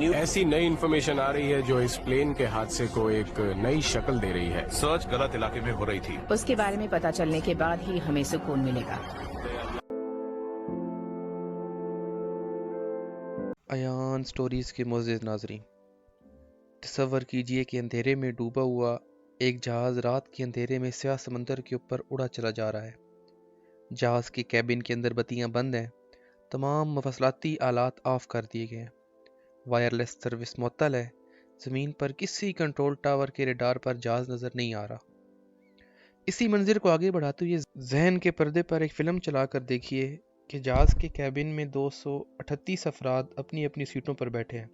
new ऐसी नई information आ रही है जो इस प्लेन के हादसे को एक नई शक्ल दे रही है। सर्च गलत इलाके में हो रही थी। उसके बारे में पता चलने के बाद ही हमें सुकून मिलेगा। अयान स्टोरीज के मोअज़्ज़िज़ नाज़रीन, तसव्वुर कीजिए कि अंधेरे में डूबा हुआ एक जहाज़ रात के अंधेरे में स्याह समंदर के ऊपर उड़ा चला जा रहा है। जहाज़ के कैबिन के अंदर बत्तियां बंद हैं, तमाम मफसलाती आलात ऑफ कर दिए गए हैं, वायरलेस सर्विस मुअत्तल है, ज़मीन पर किसी कंट्रोल टावर के रडार पर जहाज़ नज़र नहीं आ रहा। इसी मंजर को आगे बढ़ाते हुए जहन के पर्दे पर एक फ़िल्म चला कर देखिए कि जहाज़ के कैबिन में 238 अफराद अपनी अपनी सीटों पर बैठे हैं।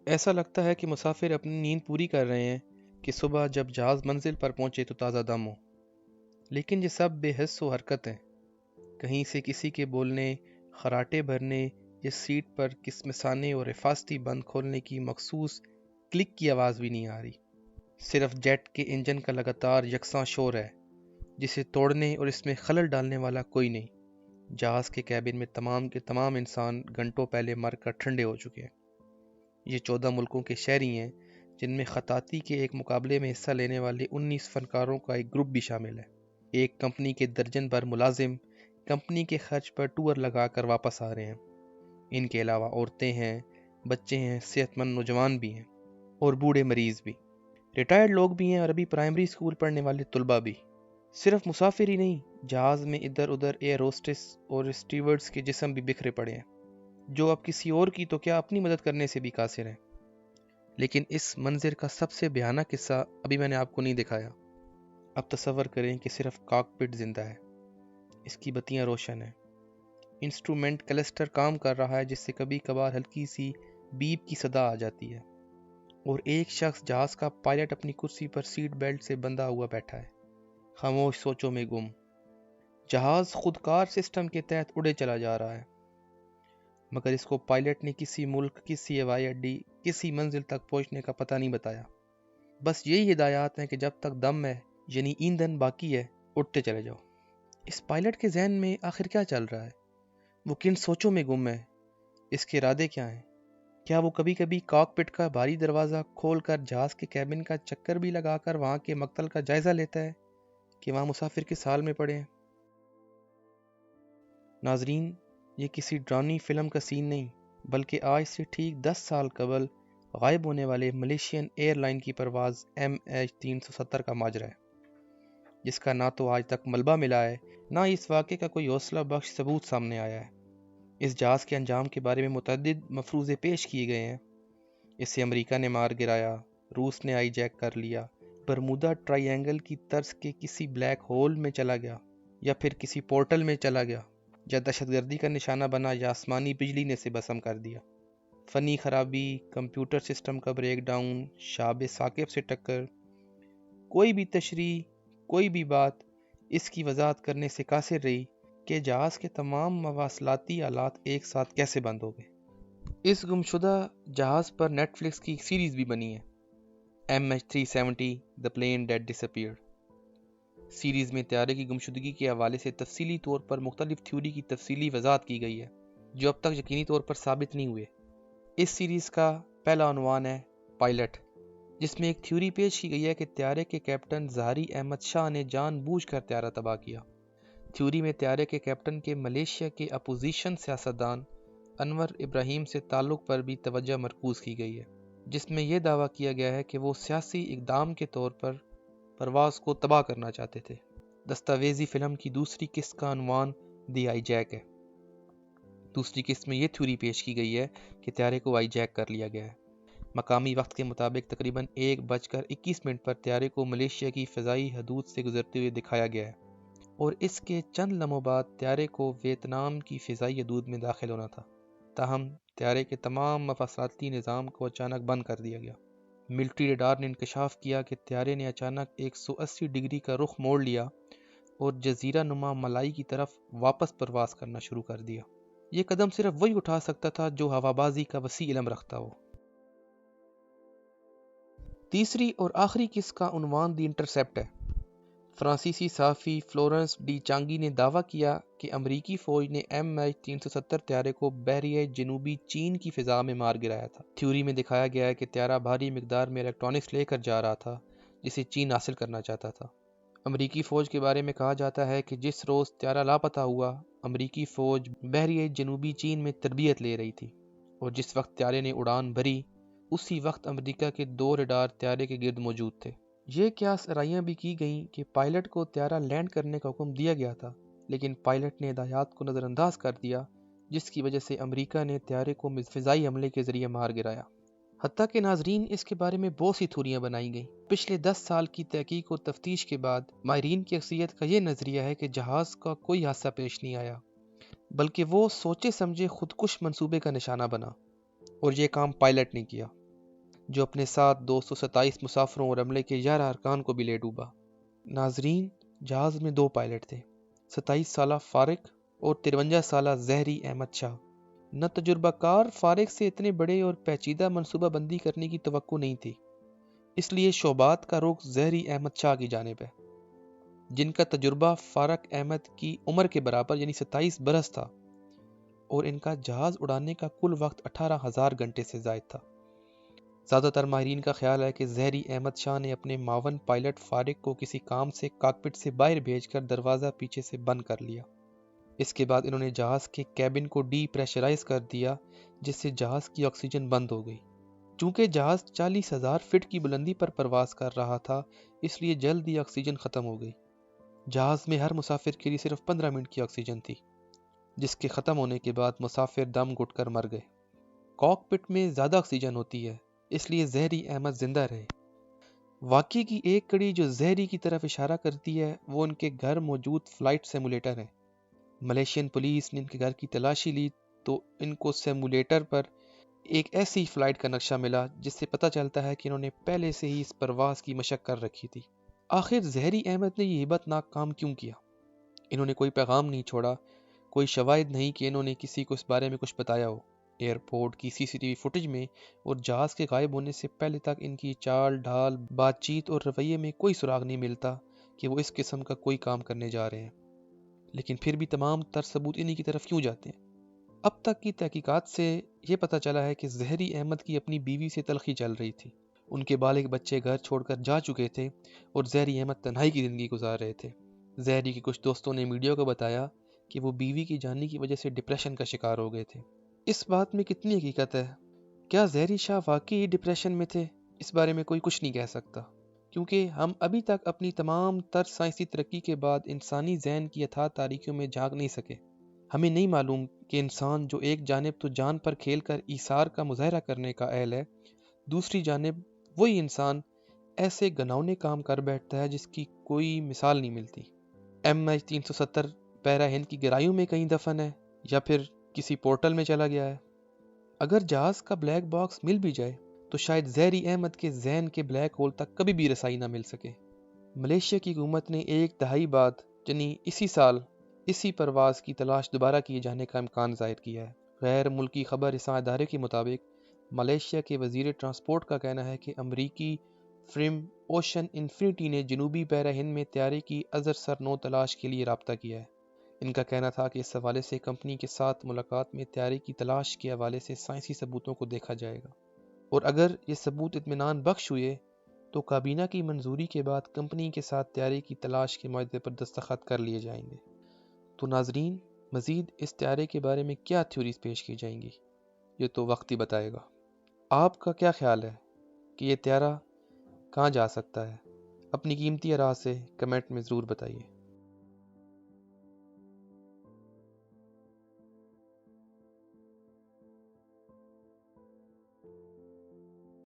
ऐसा लगता है कि मुसाफिर अपनी नींद पूरी कर रहे हैं कि सुबह जब जहाज़ मंजिल पर पहुंचे तो ताज़ा दम हो। लेकिन ये सब बेहस व हरकत हैं। कहीं से किसी के बोलने, खराटे भरने या सीट पर किसमिसाने और हिफाजती बंद खोलने की मखसूस क्लिक की आवाज़ भी नहीं आ रही। सिर्फ जेट के इंजन का लगातार यकसां शोर है, जिसे तोड़ने और इसमें खलल डालने वाला कोई नहीं। जहाज़ के कैबिन में तमाम के तमाम इंसान घंटों पहले मर कर ठंडे हो चुके हैं। ये 14 मुल्कों के शहरी हैं, जिनमें खताती के एक मुकाबले में हिस्सा लेने वाले 19 फनकारों का एक ग्रुप भी शामिल है। एक कंपनी के दर्जन भर मुलाजिम कंपनी के खर्च पर टूर लगा कर वापस आ रहे हैं। इनके अलावा औरतें हैं, बच्चे हैं, सेहतमंद नौजवान भी हैं और बूढ़े मरीज भी, रिटायर्ड लोग भी हैं और अभी प्राइमरी स्कूल पढ़ने वाले तुलबा भी। सिर्फ मुसाफिर ही नहीं, जहाज़ में इधर उधर एयर होस्टेस और स्टीवर्ड्स के जिस्म भी बिखरे पड़े हैं, जो अब किसी और की तो क्या अपनी मदद करने से भी कासिर हैं। लेकिन इस मंजर का सबसे भयानक किस्सा अभी मैंने आपको नहीं दिखाया। अब तसव्वुर करें कि सिर्फ कॉकपिट जिंदा है, इसकी बत्तियां रोशन हैं, इंस्ट्रूमेंट क्लस्टर काम कर रहा है जिससे कभी कभार हल्की सी बीप की सदा आ जाती है, और एक शख्स जहाज़ का पायलट अपनी कुर्सी पर सीट बेल्ट से बंधा हुआ बैठा है, खामोश सोचों में गुम। जहाज़ खुदकार सिस्टम के तहत उड़े चला जा रहा है, मगर इसको पायलट ने किसी मुल्क, किसी हवाई अड्डे, किसी मंजिल तक पहुंचने का पता नहीं बताया। बस यही हिदायत है कि जब तक दम है, यानी ईंधन बाकी है, उड़ते चले जाओ। इस पायलट के जहन में आखिर क्या चल रहा है? वो किन सोचों में गुम है? इसके इरादे क्या हैं? क्या वो कभी कभी कॉकपिट का भारी दरवाज़ा खोल कर जहाज़ के कैबिन का चक्कर भी लगाकर वहाँ के मक्तल का जायज़ा लेता है कि वहाँ मुसाफिर किस हाल में पड़े हैं? नाजरीन, ये किसी ड्रामी फिल्म का सीन नहीं, बल्कि आज से ठीक 10 साल कबल गायब होने वाले मलेशियन एयरलाइन की परवाज़ MH370 का माजरा है, जिसका ना तो आज तक मलबा मिला है, ना इस वाक़े का कोई हौसला बख्श सबूत सामने आया है। इस जहाज़ के अंजाम के बारे में मुतअद्दिद मफरूज़े पेश किए गए हैं। इसे अमेरिका ने मार गिराया, रूस ने हाईजैक कर लिया, बरमूदा ट्रायंगल की तर्ज के किसी ब्लैक होल में चला गया, या फिर किसी पोर्टल में चला गया, या दहशतगर्दी का निशाना बना, या आसमानी बिजली ने से बसम कर दिया। फ़नी खराबी, कंप्यूटर सिस्टम का ब्रेकडाउन, शाब साकिब से टक्कर, कोई भी तशरीह, कोई भी बात इसकी वजाहत करने से कासिर रही कि जहाज़ के तमाम मवासलाती आलात एक साथ कैसे बंद हो गए। इस गुमशुदा जहाज़ पर नेटफ्लिक्स की एक सीरीज़ भी बनी है, MH370 the plane that disappeared. Series में तैयारे की गुमशुदगी के हवाले से तफसीली तौर पर मुख्तलिफ थ्योरी की तफसीली वजाहत की गई है, जो अब तक यकीनी तौर पर साबित नहीं हुए। इस सीरीज़ का पहला उन्वान है पायलट, जिसमें एक थ्योरी पेश की गई है कि त्यारे के कैप्टन ज़हारी अहमद शाह ने जानबूझकर त्यारा तबाह किया। थ्योरी में त्यारे के कैप्टन के मलेशिया के अपोजिशन सियासतदान अनवर इब्राहिम से ताल्लुक़ पर भी तवज्जो मरकूज़ की गई है, जिसमें यह दावा किया गया है कि वो सियासी इक़दाम के तौर पर परवाज़ को तबाह करना चाहते थे। दस्तावेज़ी फ़िल्म की दूसरी किस्त का उन्वान द हाईजैक है। दूसरी किस्त में यह थ्योरी पेश की गई है कि त्यारे को हाईजैक कर लिया गया है। मकामी वक्त के मुताबिक तकरीबन 1:21 पर त्यारे को मलेशिया की फ़ज़ाई हदूद से गुजरते हुए दिखाया गया है, और इसके चंद लम्हों बाद त्यारे को वियतनाम की फ़ज़ाई हदूद में दाखिल होना था। ताहम त्यारे के तमाम मफासलाती निज़ाम को अचानक बंद कर दिया गया। मिलिट्री रडार ने इंकशाफ किया कि त्यारे ने अचानक 180 डिग्री का रुख मोड़ लिया और जजीरा नुमा मलाई की तरफ वापस परवास करना शुरू कर दिया। ये कदम सिर्फ वही उठा सकता था जो हवाबाजी का वसी इल्म रखता हो। तीसरी और आखिरी किस्त का उन्वान द इंटरसेप्ट है। فرانسیسی صحافی فلورنس ڈی چانگی نے دعویٰ کیا کہ امریکی فوج نے MH370 طیارے کو بحیرہ جنوبی چین کی فضا میں مار گرایا تھا۔ تھیوری میں دکھایا گیا ہے کہ طیارہ بھاری مقدار میں الیکٹرانکس لے کر جا رہا تھا جسے چین حاصل کرنا چاہتا تھا۔ امریکی فوج کے بارے میں کہا جاتا ہے کہ جس روز طیارہ لاپتہ ہوا، امریکی فوج بحیرہ جنوبی چین میں تربیت لے رہی تھی، اور جس وقت طیارے نے اڑان بھری اسی وقت امریکہ کے 2 ریڈار طیارے کے گرد موجود تھے۔ یہ قیاس آرائیاں بھی کی گئیں کہ پائلٹ کو طیارہ لینڈ کرنے کا حکم دیا گیا تھا، لیکن پائلٹ نے ہدایات کو نظر انداز کر دیا، جس کی وجہ سے امریکہ نے طیارے کو فضائی حملے کے ذریعے مار گرایا۔ حتیٰ کہ ناظرین اس کے بارے میں بہت سی تھیوریاں بنائی گئیں۔ پچھلے 10 سال کی تحقیق اور تفتیش کے بعد ماہرین کی اکثریت کا یہ نظریہ ہے کہ جہاز کا کوئی حادثہ پیش نہیں آیا، بلکہ وہ سوچے سمجھے خودکش منصوبے کا نشانہ بنا، اور یہ کام پائلٹ نے کیا، جو اپنے ساتھ 227 مسافروں اور عملے کے 11 ارکان کو بھی لے ڈوبا۔ ناظرین، جہاز میں 2 پائلٹ تھے، 27 سالہ فارق اور 53 سالہ زہری احمد شاہ۔ نہ تجربہ کار فارق سے اتنے بڑے اور پیچیدہ منصوبہ بندی کرنے کی توقع نہیں تھی، اس لیے شعبات کا رخ زہری احمد شاہ کی جانب ہے، جن کا تجربہ فارق احمد کی عمر کے برابر یعنی 27 برس تھا، اور ان کا جہاز اڑانے کا کل وقت 18,000 گھنٹے سے زائد تھا۔ زیادہ تر ماہرین کا خیال ہے کہ زہری احمد شاہ نے اپنے معاون پائلٹ فارق کو کسی کام سے کاکپٹ سے باہر بھیج کر دروازہ پیچھے سے بند کر لیا۔ اس کے بعد انہوں نے جہاز کے کیبن کو ڈی پریشرائز کر دیا، جس سے جہاز کی آکسیجن بند ہو گئی۔ چونکہ جہاز 40,000 فٹ کی بلندی پر پرواز کر رہا تھا، اس لیے جلد ہی آکسیجن ختم ہو گئی۔ جہاز میں ہر مسافر کے لیے صرف 15 منٹ کی آکسیجن تھی، جس کے ختم ہونے کے بعد مسافر دم گھٹ کر مر گئے۔ کاکپٹ میں زیادہ آکسیجن ہوتی ہے، اس لیے زہری احمد زندہ رہے۔ واقعے کی ایک کڑی جو زہری کی طرف اشارہ کرتی ہے وہ ان کے گھر موجود فلائٹ سیمولیٹر ہے۔ ملیشین پولیس نے ان کے گھر کی تلاشی لی تو ان کو سیمولیٹر پر ایک ایسی فلائٹ کا نقشہ ملا جس سے پتہ چلتا ہے کہ انہوں نے پہلے سے ہی اس پرواز کی مشق کر رکھی تھی۔ آخر زہری احمد نے یہ ہیبت ناک کام کیوں کیا؟ انہوں نے کوئی پیغام نہیں چھوڑا، کوئی شواہد نہیں کہ انہوں نے کسی کو اس بارے میں کچھ بتایا ہو۔ ایئرپورٹ کی CCTV فوٹیج میں اور جہاز کے غائب ہونے سے پہلے تک ان کی چال ڈھال، بات چیت اور رویے میں کوئی سراغ نہیں ملتا کہ وہ اس قسم کا کوئی کام کرنے جا رہے ہیں۔ لیکن پھر بھی تمام تر ثبوت انہی کی طرف کیوں جاتے ہیں؟ اب تک کی تحقیقات سے یہ پتہ چلا ہے کہ زہری احمد کی اپنی بیوی سے تلخی چل رہی تھی۔ ان کے بالغ بچے گھر چھوڑ کر جا چکے تھے اور زہری احمد تنہائی کی زندگی گزار رہے تھے۔ زہری کے کچھ دوستوں نے میڈیا کو بتایا کہ وہ بیوی کی جانے کی وجہ سے ڈپریشن کا شکار ہو گئے تھے۔ اس بات میں کتنی حقیقت ہے؟ کیا زہری شاہ واقعی ڈپریشن میں تھے؟ اس بارے میں کوئی کچھ نہیں کہہ سکتا، کیونکہ ہم ابھی تک اپنی تمام تر سائنسی ترقی کے بعد انسانی ذہن کی اتھاہ تاریکیوں میں جھانک نہیں سکے۔ ہمیں نہیں معلوم کہ انسان جو ایک جانب تو جان پر کھیل کر ایثار کا مظاہرہ کرنے کا اہل ہے، دوسری جانب وہی انسان ایسے گناؤنے کام کر بیٹھتا ہے جس کی کوئی مثال نہیں ملتی۔ MH370 بحیرہ ہند کی گہرائیوں میں کہیں دفن ہے یا پھر کسی پورٹل میں چلا گیا ہے۔ اگر جہاز کا بلیک باکس مل بھی جائے تو شاید زہری احمد کے ذہن کے بلیک ہول تک کبھی بھی رسائی نہ مل سکے۔ ملیشیا کی حکومت نے 1 دہائی بعد یعنی اسی سال اسی پرواز کی تلاش دوبارہ کیے جانے کا امکان ظاہر کیا ہے۔ غیر ملکی خبر رساں ادارے کے مطابق ملیشیا کے وزیر ٹرانسپورٹ کا کہنا ہے کہ امریکی فرم اوشن انفینٹی نے جنوبی بحیرہ ہند میں طیارے کی ازر سر نو تلاش کے لیے رابطہ کیا ہے۔ ان کا کہنا تھا کہ اس حوالے سے کمپنی کے ساتھ ملاقات میں طیارے کی تلاش کے حوالے سے سائنسی ثبوتوں کو دیکھا جائے گا، اور اگر یہ ثبوت اطمینان بخش ہوئے تو کابینہ کی منظوری کے بعد کمپنی کے ساتھ طیارے کی تلاش کے معاہدے پر دستخط کر لیے جائیں گے۔ تو ناظرین، مزید اس طیارے کے بارے میں کیا تھیوریز پیش کی جائیں گی، یہ تو وقت ہی بتائے گا۔ آپ کا کیا خیال ہے کہ یہ طیارہ کہاں جا سکتا ہے؟ اپنی قیمتی آراء سے کمنٹ میں ضرور بتائیے۔